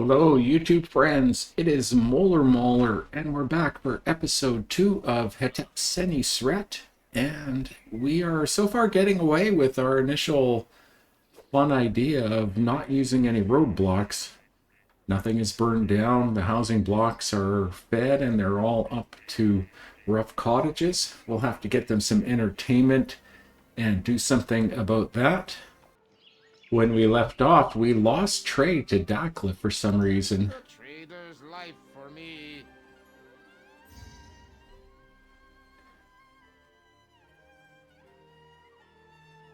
Hello, YouTube friends. It is Molar, and we're back for episode 2 of Hetepsenusret. And we are so far getting away with our initial fun idea of not using any roadblocks. Nothing is burned down. The housing blocks are fed, and they're all up to rough cottages. We'll have to get them some entertainment and do something about that. When we left off, we lost trade to Dakla for some reason. A trader's life for me.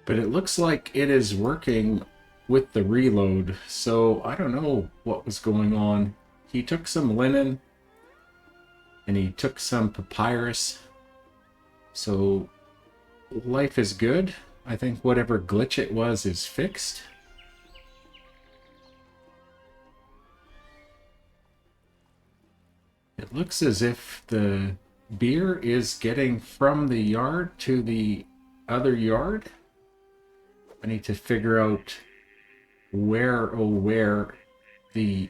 But it looks like it is working with the reload, so I don't know what was going on. He took some linen, and he took some papyrus, so life is good. I think whatever glitch it was is fixed. It looks as if the beer is getting from the yard to the other yard. I need to figure out where the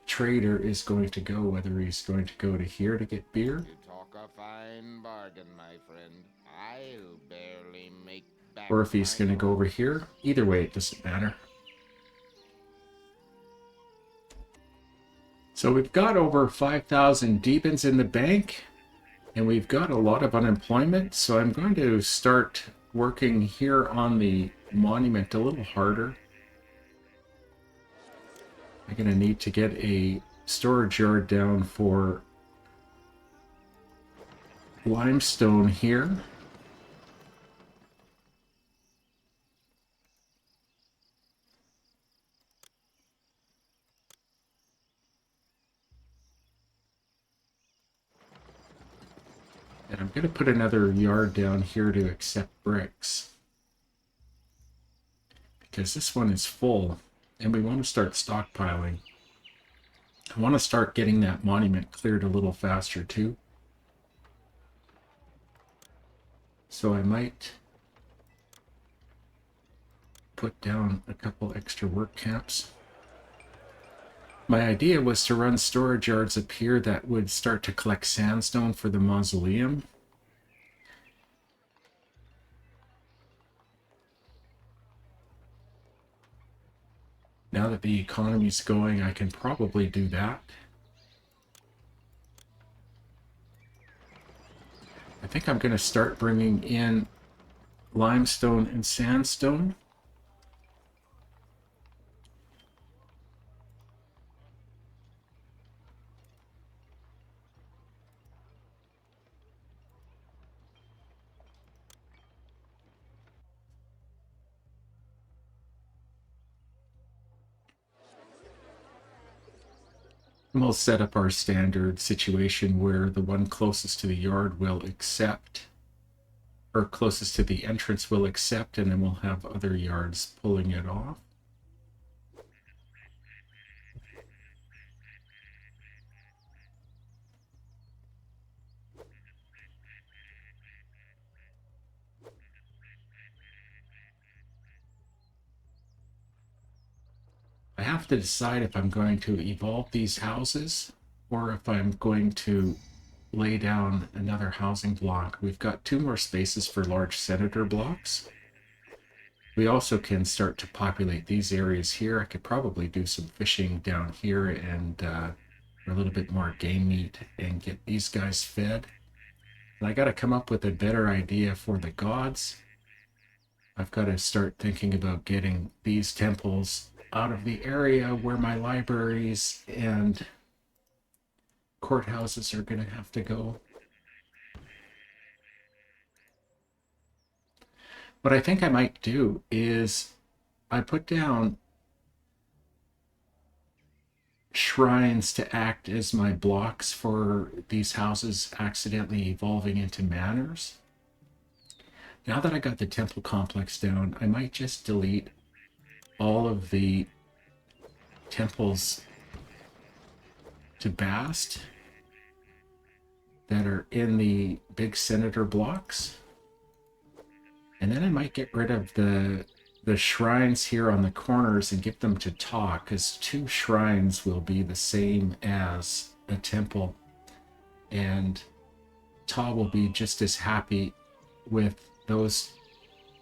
trader is going to go, whether he's going to go to here to get beer. You talk a fine bargain, my friend. I'll barely make back. Or if he's going to go over here. Either way, it doesn't matter. So we've got over 5,000 demons in the bank, and we've got a lot of unemployment, so I'm going to start working here on the monument a little harder. I'm going to need to get a storage yard down for limestone here. And I'm going to put another yard down here to accept bricks, because this one is full and we want to start stockpiling. I want to start getting that monument cleared a little faster too. So I might put down a couple extra work camps. My idea was to run storage yards up here that would start to collect sandstone for the mausoleum. Now that the economy's going, I can probably do that. I think I'm going to start bringing in limestone and sandstone. And we'll set up our standard situation where the one closest to the yard will accept, or closest to the entrance will accept, and then we'll have other yards pulling it off. I have to decide if I'm going to evolve these houses or if I'm going to lay down another housing block. We've got 2 more spaces for large senator blocks. We also can start to populate these areas here. I could probably do some fishing down here and a little bit more game meat and get these guys fed. And I got to come up with a better idea for the gods. I've got to start thinking about getting these temples out of the area where my libraries and courthouses are going to have to go. What I think I might do is I put down shrines to act as my blocks for these houses accidentally evolving into manors. Now that I got the temple complex down, I might just delete all of the temples to Bast that are in the big senator blocks. And then I might get rid of the the shrines here on the corners and get them to talk, because 2 shrines will be the same as a temple, and Ta will be just as happy with those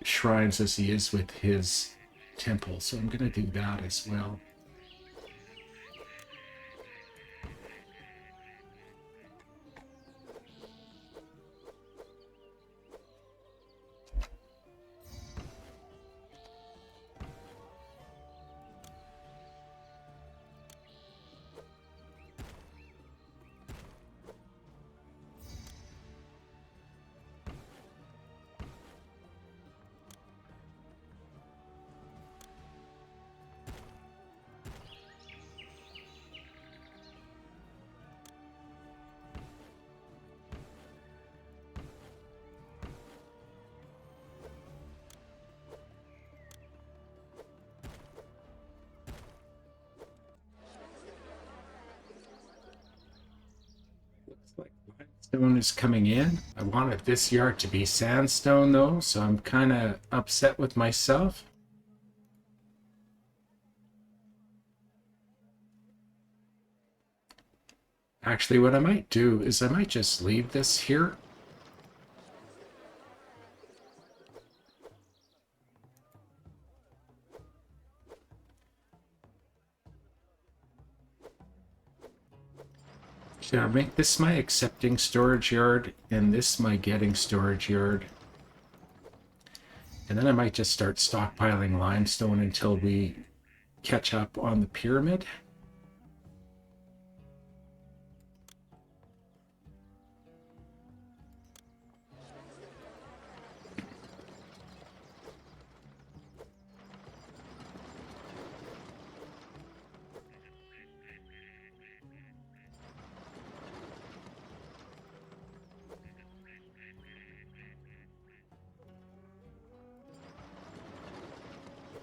shrines as he is with his temple. So I'm going to do that as well. Looks like limestone is coming in. I wanted this yard to be sandstone though, so I'm kind of upset with myself. Actually, what I might do is I might just leave this here. Should I make this my accepting storage yard and this my getting storage yard? And then I might just start stockpiling limestone until we catch up on the pyramid.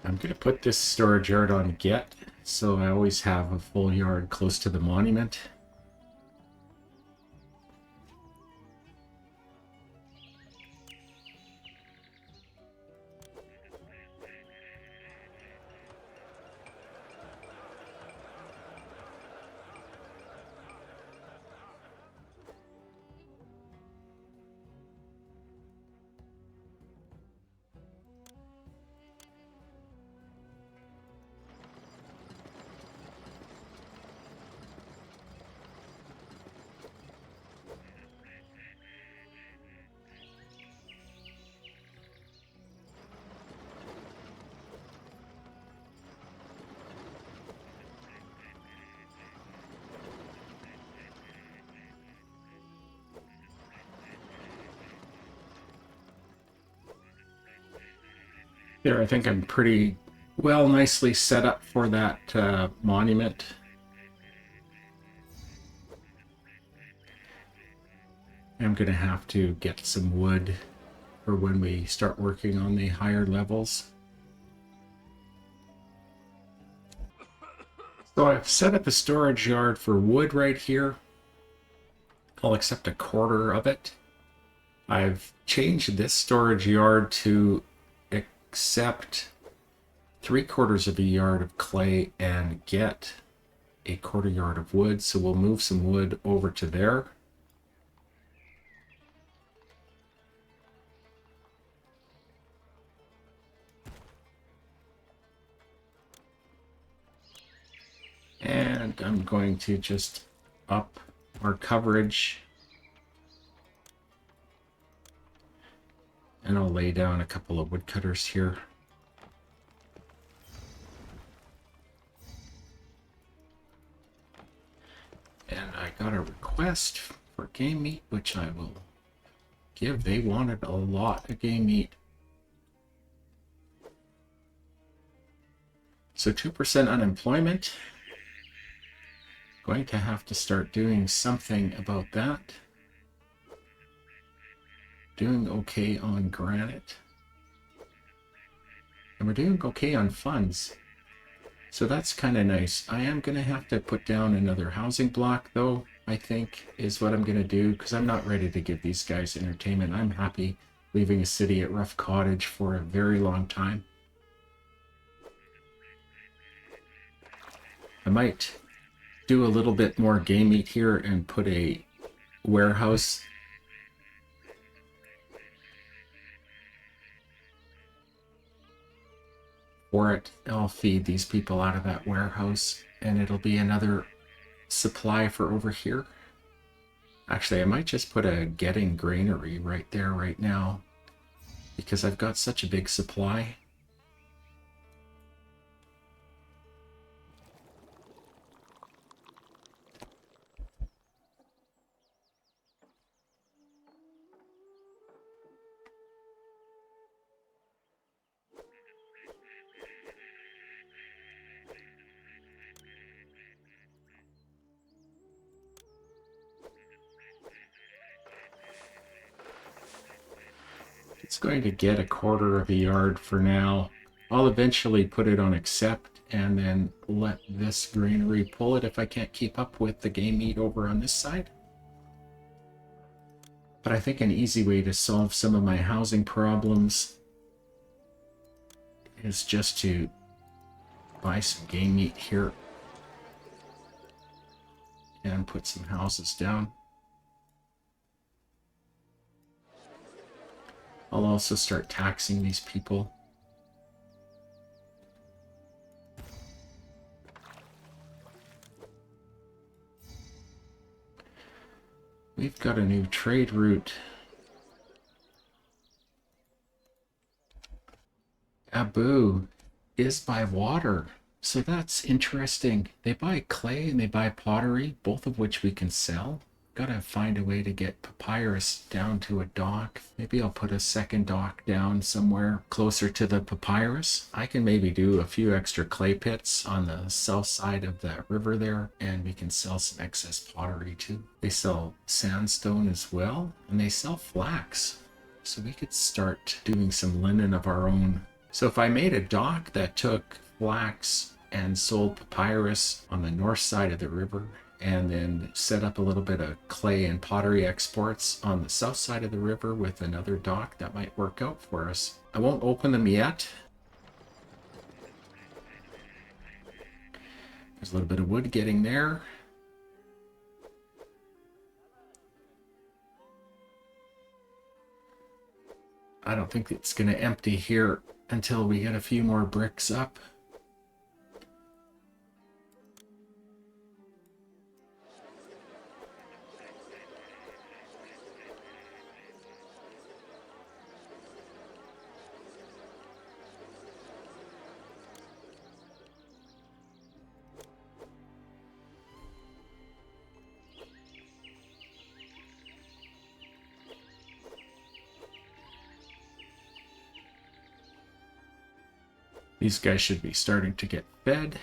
I'm going to put this storage yard on get, so I always have a full yard close to the monument. There, I think I'm pretty well nicely set up for that monument. I'm going to have to get some wood for when we start working on the higher levels. So I've set up a storage yard for wood right here. I'll accept a quarter of it. I've changed this storage yard to accept 3/4 of a yard of clay and get a 1/4 yard of wood. So we'll move some wood over to there. And I'm going to just up our coverage. And I'll lay down a couple of woodcutters here. And I got a request for game meat, which I will give. They wanted a lot of game meat. So 2% unemployment. Going to have to start doing something about that. Doing okay on granite. And we're doing okay on funds. So that's kind of nice. I am going to have to put down another housing block, though, I think, is what I'm going to do, because I'm not ready to give these guys entertainment. I'm happy leaving a city at Rough Cottage for a very long time. I might do a little bit more game meat here and put a warehouse for it. I'll feed these people out of that warehouse and it'll be another supply for over here. Actually, I might just put a getting granary right there right now because I've got such a big supply. It's going to get a quarter of a yard for now. I'll eventually put it on accept and then let this granary pull it if I can't keep up with the game meat over on this side. But I think an easy way to solve some of my housing problems is just to buy some game meat here and put some houses down. I'll also start taxing these people. We've got a new trade route. Abu is by water. So that's interesting. They buy clay and they buy pottery, both of which we can sell. Gotta find a way to get papyrus down to a dock. Maybe I'll put a second dock down somewhere closer to the papyrus. I can maybe do a few extra clay pits on the south side of that river there, and we can sell some excess pottery too. They sell sandstone as well, and they sell flax. So we could start doing some linen of our own. So if I made a dock that took flax and sold papyrus on the north side of the river, and then set up a little bit of clay and pottery exports on the south side of the river with another dock, that might work out for us. I won't open them yet. There's a little bit of wood getting there. I don't think it's going to empty here until we get a few more bricks up. These guys should be starting to get fed.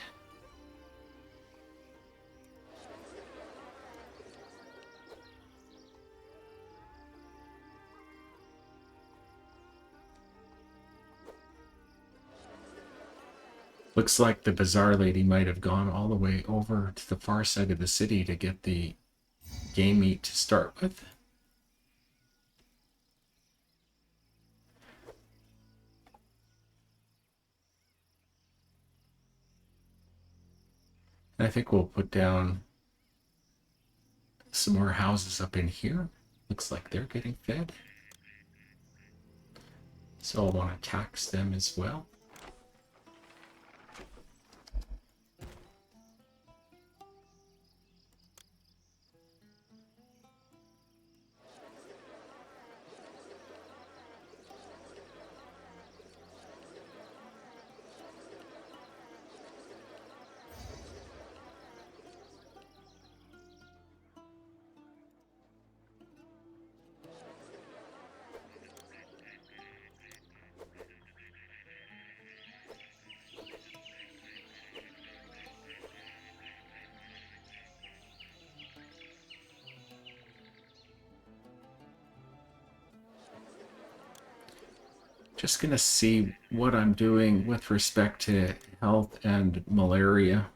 Looks like the bazaar lady might have gone all the way over to the far side of the city to get the game meat to start with. And I think we'll put down some more houses up in here. Looks like they're getting fed. So I'll want to tax them as well. Just gonna see what I'm doing with respect to health and malaria.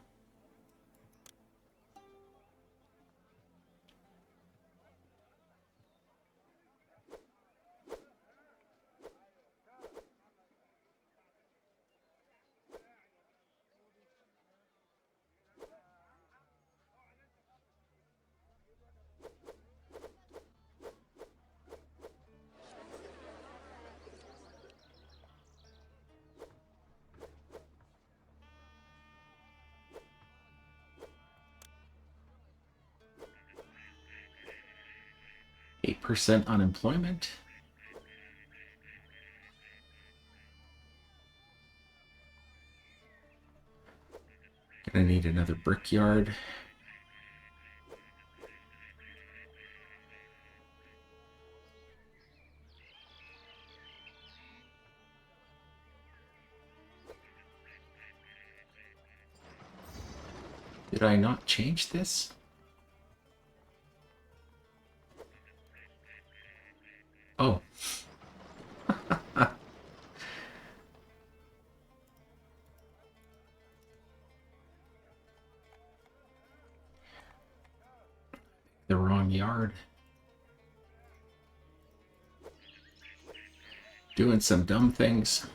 8% unemployment. Gonna need another brickyard. Did I not change this? Oh. The wrong yard. Doing some dumb things.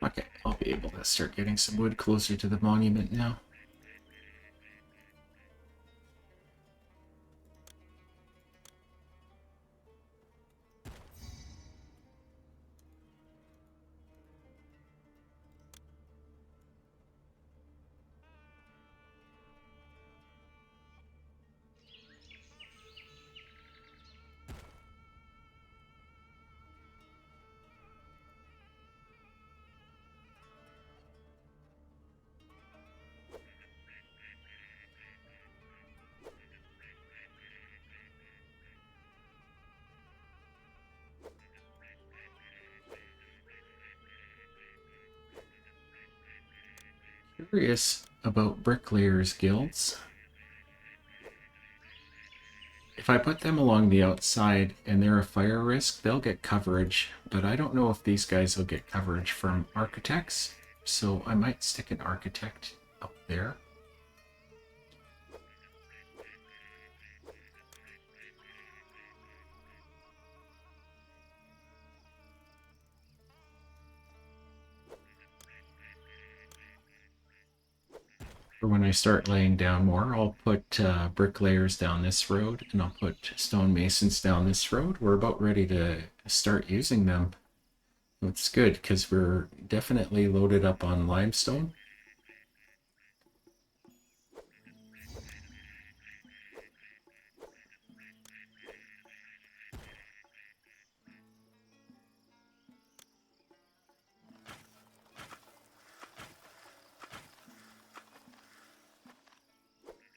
Okay, I'll be able to start getting some wood closer to the monument now. Curious about bricklayers guilds. If I put them along the outside and they're a fire risk, they'll get coverage, but I don't know if these guys will get coverage from architects, so I might stick an architect up there. For when I start laying down more, I'll put bricklayers down this road, and I'll put stonemasons down this road. We're about ready to start using them. It's good because we're definitely loaded up on limestone.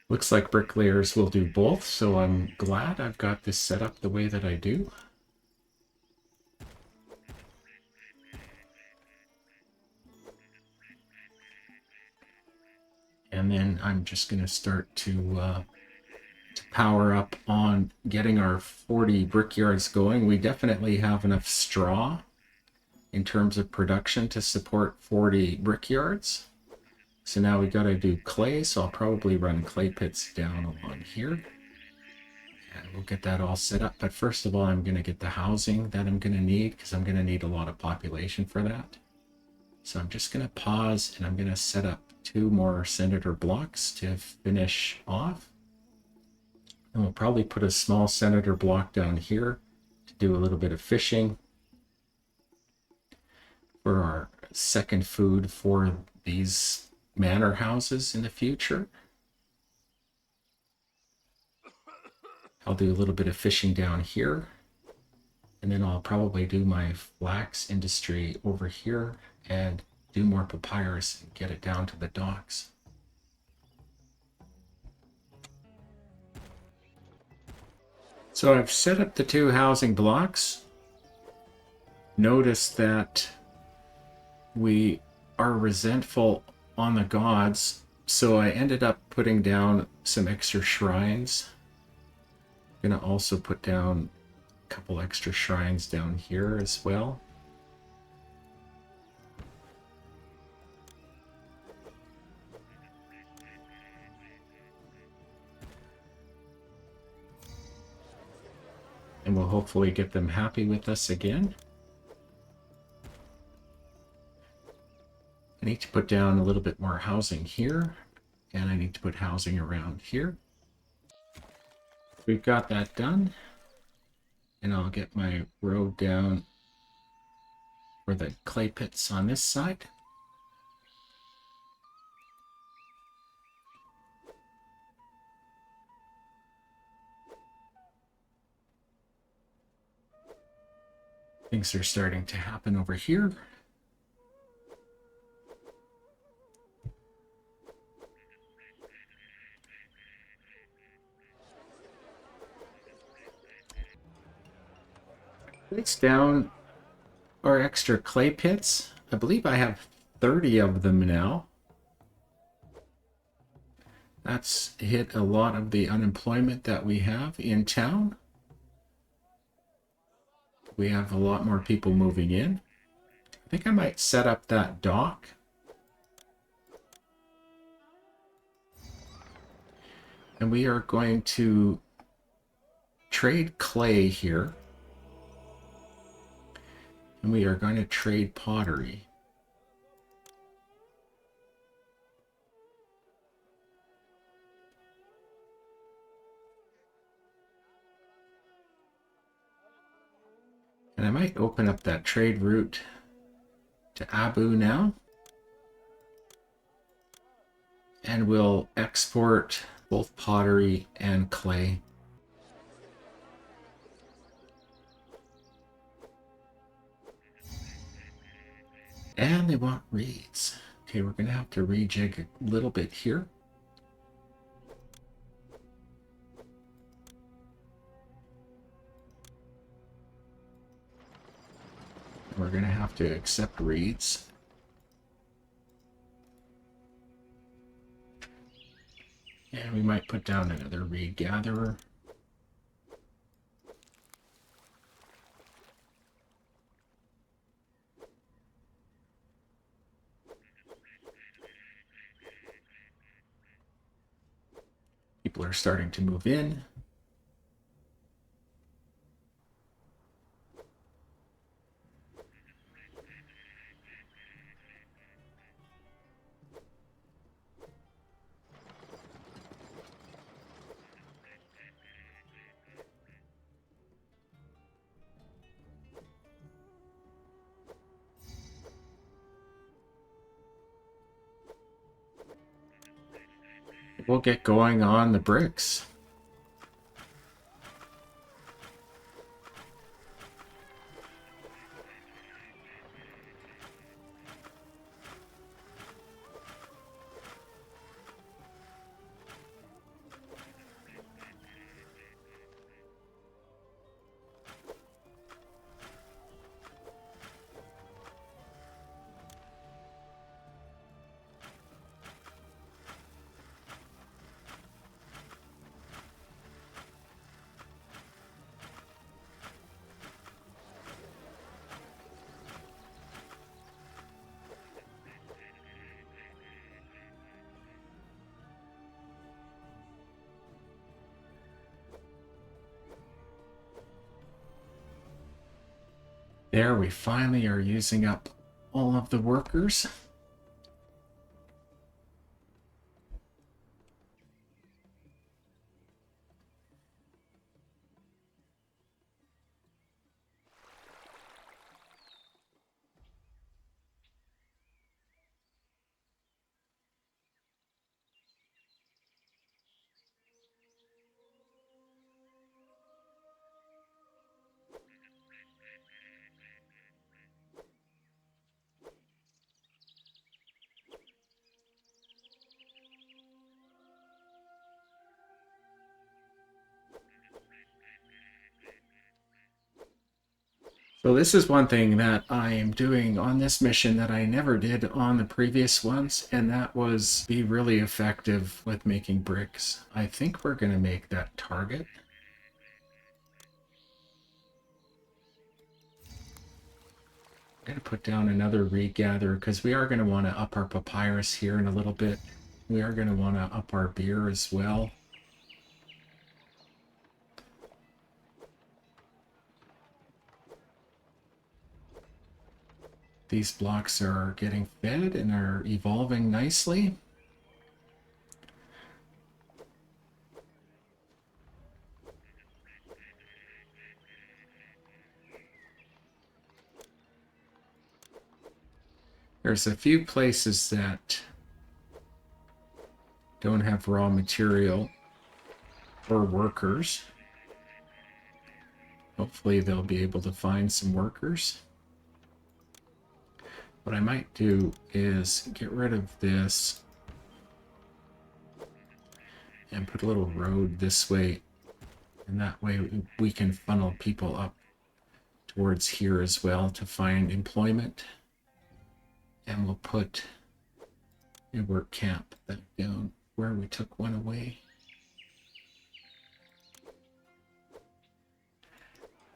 Looks like bricklayers will do both, so I'm glad I've got this set up the way that I do. And then I'm just going to start to power up on getting our 40 brickyards going. We definitely have enough straw in terms of production to support 40 brickyards. So now we got to do clay, so I'll probably run clay pits down along here. And we'll get that all set up. But first of all, I'm going to get the housing that I'm going to need because I'm going to need a lot of population for that. So I'm just going to pause and I'm going to set up 2 more senator blocks to finish off. And we'll probably put a small senator block down here to do a little bit of fishing for our second food for these manor houses in the future. I'll do a little bit of fishing down here, and then I'll probably do my flax industry over here and do more papyrus and get it down to the docks. So I've set up the 2 housing blocks. Notice that we are resentful on the gods, so I ended up putting down some extra shrines. I'm gonna also put down a couple extra shrines down here as well. And we'll hopefully get them happy with us again. I need to put down a little bit more housing here, and I need to put housing around here. We've got that done, and I'll get my road down for the clay pits on this side. Things are starting to happen over here. Place down our extra clay pits. I believe I have 30 of them now. That's hit a lot of the unemployment that we have in town. We have a lot more people moving in. I think I might set up that dock. And we are going to trade clay here. And we are going to trade pottery. And I might open up that trade route to Abu now. And we'll export both pottery and clay. And they want reeds. Okay, we're going to have to rejig a little bit here. We're going to have to accept reeds. And we might put down another reed gatherer. People are starting to move in. We'll get going on the bricks. There, we finally are using up all of the workers. So this is one thing that I am doing on this mission that I never did on the previous ones, and that was be really effective with making bricks. I think we're going to make that target. I'm going to put down another reed gatherer because we are going to want to up our papyrus here in a little bit. We are going to want to up our beer as well. These blocks are getting fed and are evolving nicely. There's a few places that don't have raw material or workers. Hopefully they'll be able to find some workers. What I might do is get rid of this and put a little road this way, and that way we can funnel people up towards here as well to find employment. And we'll put a work camp back down where we took one away.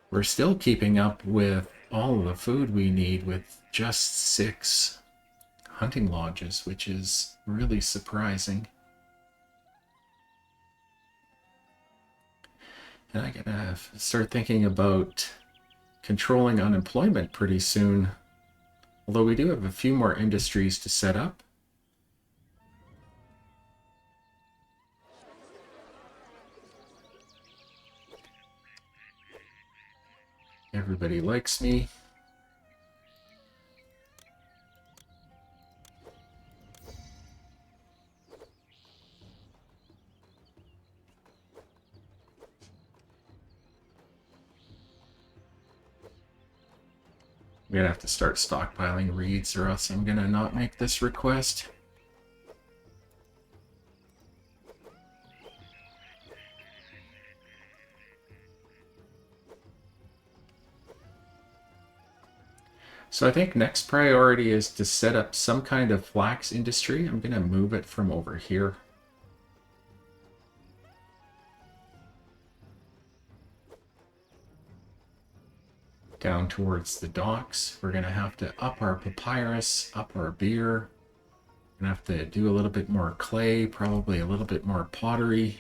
We're still keeping up with all of the food we need with just 6 hunting lodges, which is really surprising. And I gotta start thinking about controlling unemployment pretty soon. Although we do have a few more industries to set up. Everybody likes me. I'm gonna have to start stockpiling reeds or else I'm gonna not make this request. So I think next priority is to set up some kind of flax industry. I'm gonna move it from over here. Down towards the docks. We're gonna have to up our papyrus, up our beer. Gonna have to do a little bit more clay, probably a little bit more pottery.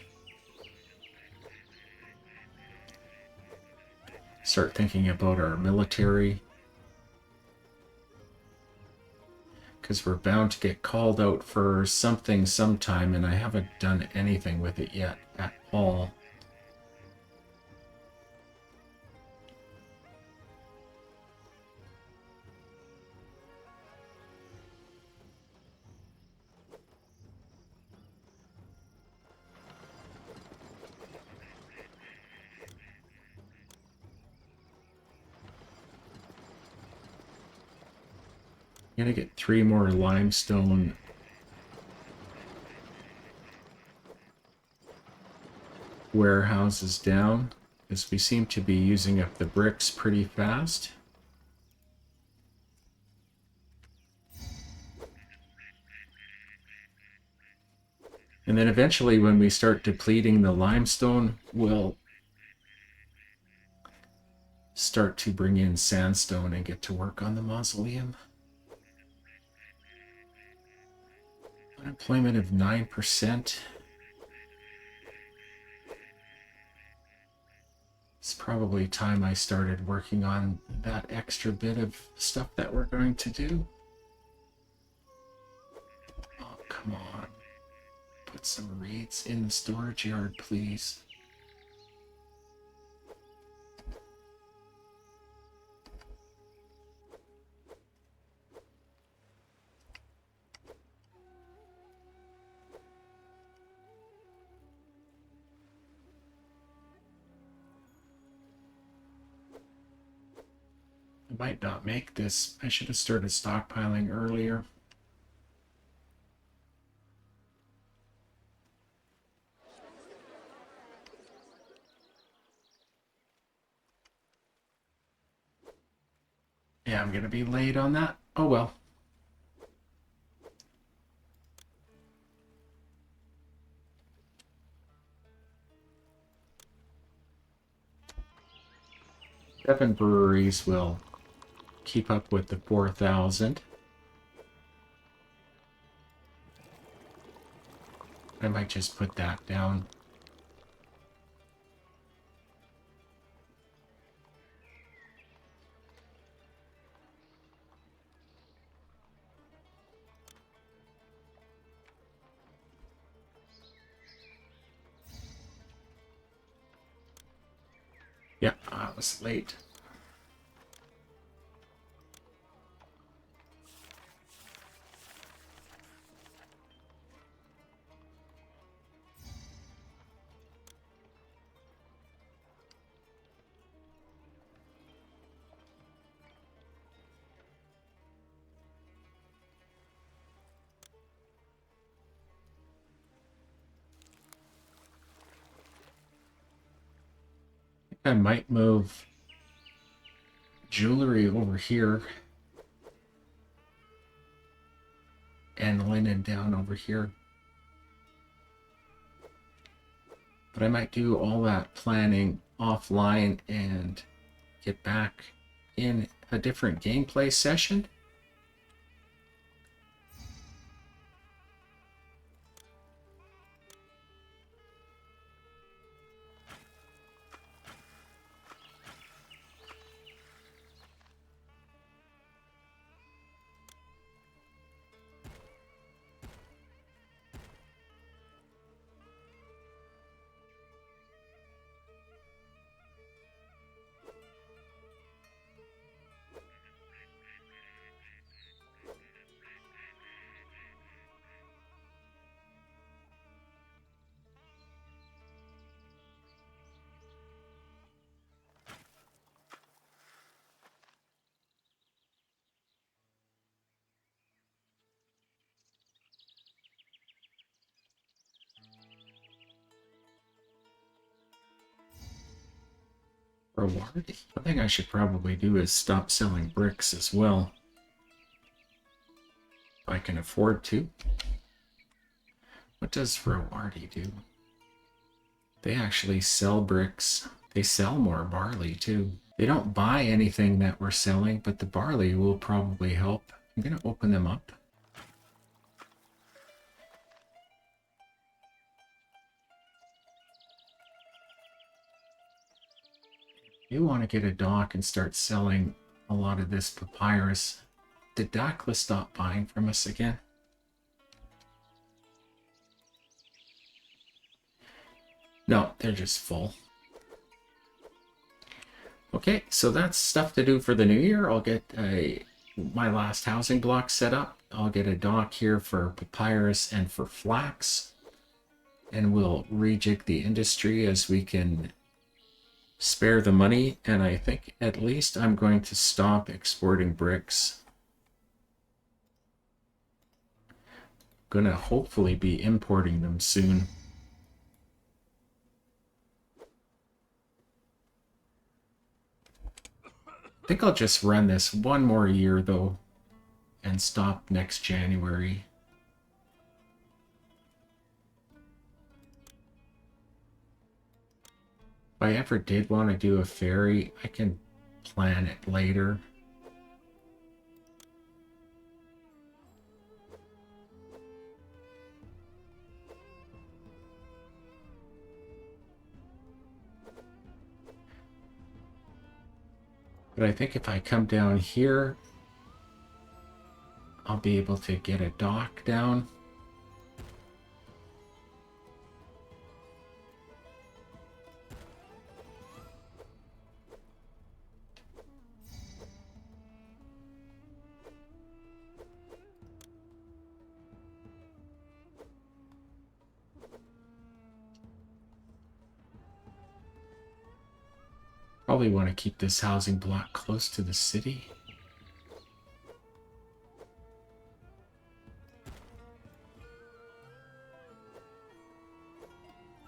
Start thinking about our military. Because we're bound to get called out for something sometime, and I haven't done anything with it yet at all. I'm gonna get 3 more limestone warehouses down, as we seem to be using up the bricks pretty fast. And then eventually when we start depleting the limestone, we'll start to bring in sandstone and get to work on the mausoleum. Unemployment of 9%. It's probably time I started working on that extra bit of stuff that we're going to do. Oh, come on. Put some reeds in the storage yard, please. I might not make this. I should have started stockpiling earlier. Yeah, I'm gonna be late on that. Oh well. Seven breweries will keep up with the 4,000. I might just put that down. Yep, I was late. I might move jewelry over here and linen down over here. But I might do all that planning offline and get back in a different gameplay session. Reward. One thing I should probably do is stop selling bricks as well. If I can afford to. What does Rowardy do? They actually sell bricks. They sell more barley too. They don't buy anything that we're selling, but the barley will probably help. I'm going to open them up. You want to get a dock and start selling a lot of this papyrus. Did Dakla stop buying from us again? No, they're just full. Okay, so that's stuff to do for the new year. I'll get my last housing block set up. I'll get a dock here for papyrus and for flax. And we'll rejig the industry as we can spare the money. And I think at least I'm going to stop exporting bricks. Gonna hopefully be importing them soon. I think I'll just run this one more year though and stop next January. If I ever did want to do a ferry, I can plan it later. But I think if I come down here, I'll be able to get a dock down. Probably want to keep this housing block close to the city.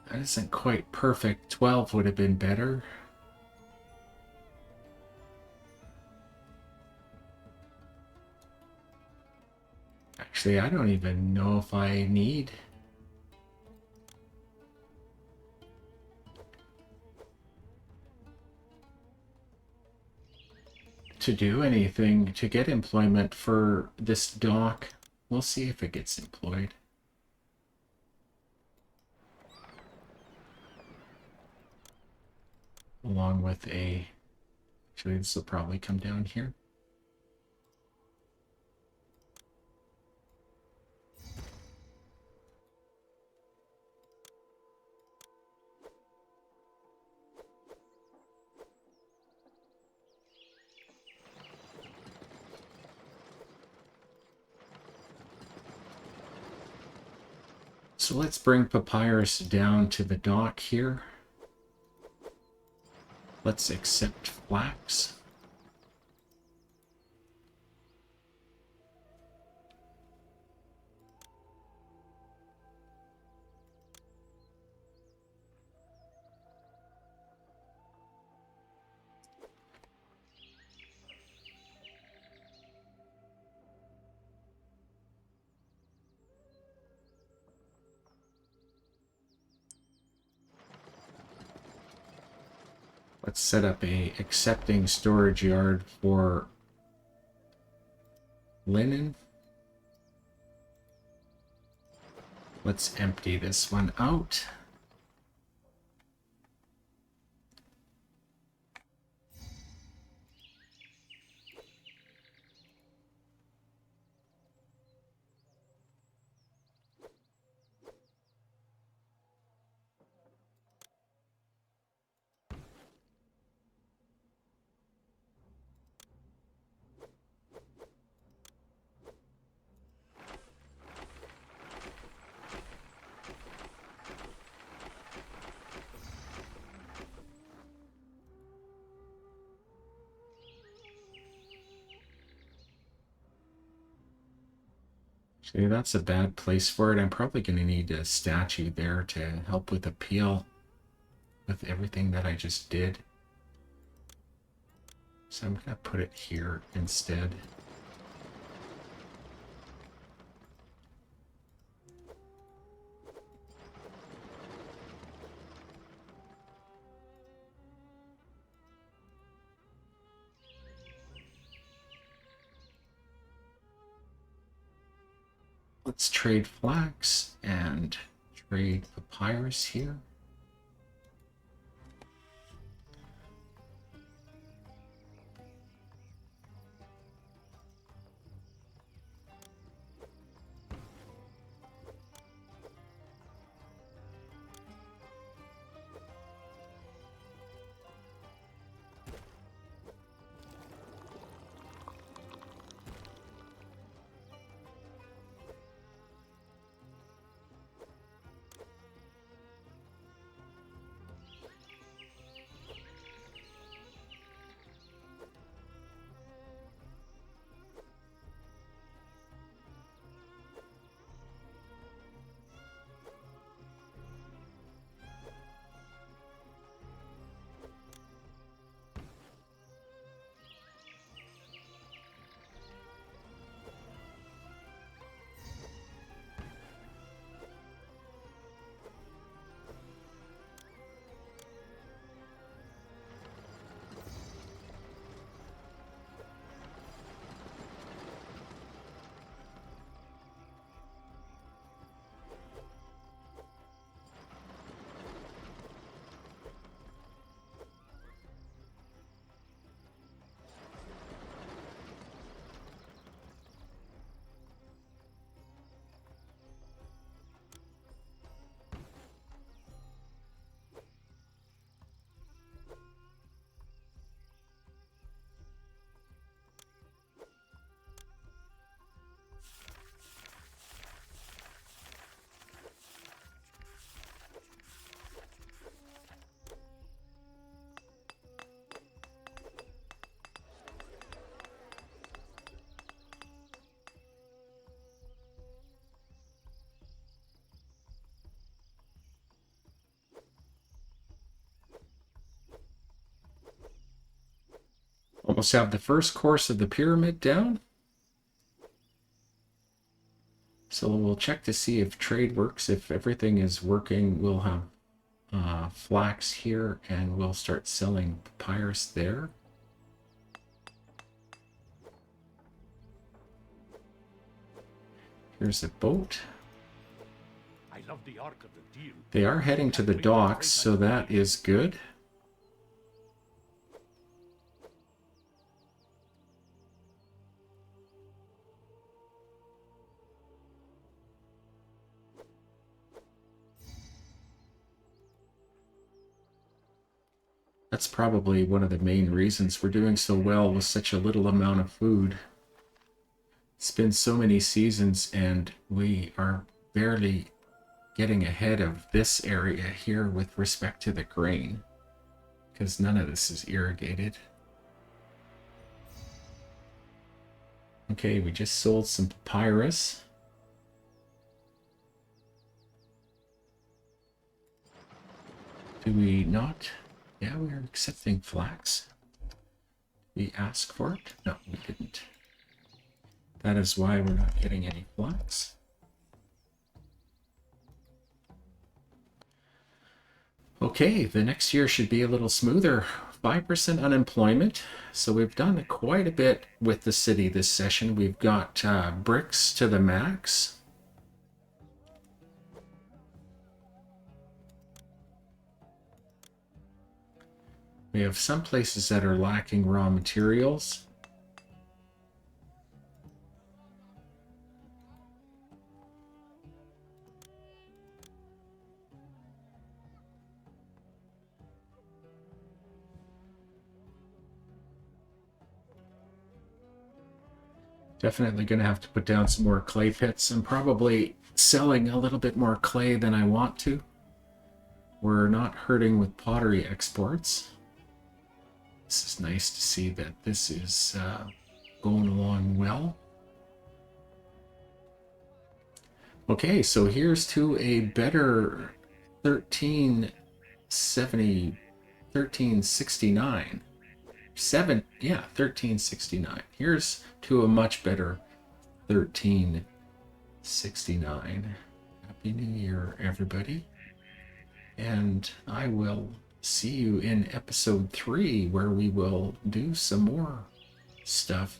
That isn't quite perfect. 12 would have been better. Actually, I don't even know if I need to do anything to get employment for this dock. We'll see if it gets employed. Along with a... Actually, this will probably come down here. So let's bring papyrus down to the dock here. Let's accept flax. Let's set up a accepting storage yard for linen. Let's empty this one out. See, that's a bad place for it. I'm probably going to need a statue there to help with appeal with everything that I just did. So I'm going to put it here instead. Let's trade flax and trade papyrus here. Almost have the first course of the pyramid down. So we'll check to see if trade works. If everything is working, we'll have flax here and we'll start selling papyrus there. Here's a boat. I love the arc of the deal. They are heading to the docks, so that is good. That's probably one of the main reasons we're doing so well with such a little amount of food. It's been so many seasons and we are barely getting ahead of this area here with respect to the grain, because none of this is irrigated. Okay, we just sold some papyrus. Do we not? Yeah, we are accepting flax. We asked for it? No, we didn't. That is why we're not getting any flax. Okay, the next year should be a little smoother 5% unemployment. So we've done quite a bit with the city this session. We've got bricks to the max. We have some places that are lacking raw materials. Definitely going to have to put down some more clay pits. I'm probably selling a little bit more clay than I want to. We're not hurting with pottery exports. This is nice to see that this is going along well. Okay, so here's to a better 1369. 1369. Here's to a much better 1369. Happy New Year, everybody. And I will see you in episode 3, where we will do some more stuff